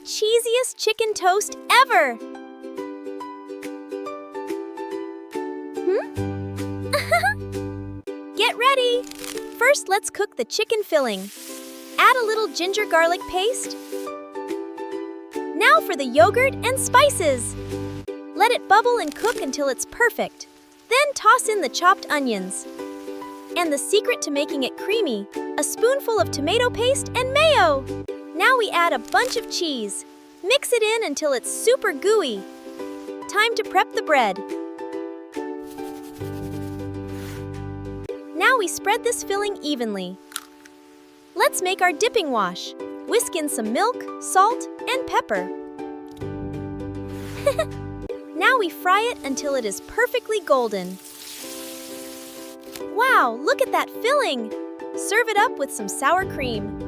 cheesiest chicken toast ever! Get ready! First, let's cook the chicken filling. Add a little ginger garlic paste. Now for the yogurt and spices. Let it bubble and cook until it's perfect. Then toss in the chopped onions. And the secret to making it creamy, a spoonful of tomato paste and mayo. Now we add a bunch of cheese. Mix it in until it's super gooey. Time to prep the bread. Now we spread this filling evenly. Let's make our dipping wash. Whisk in some milk, salt, and pepper. Now we fry it until it is perfectly golden. Wow, look at that filling! Serve it up with some sour cream.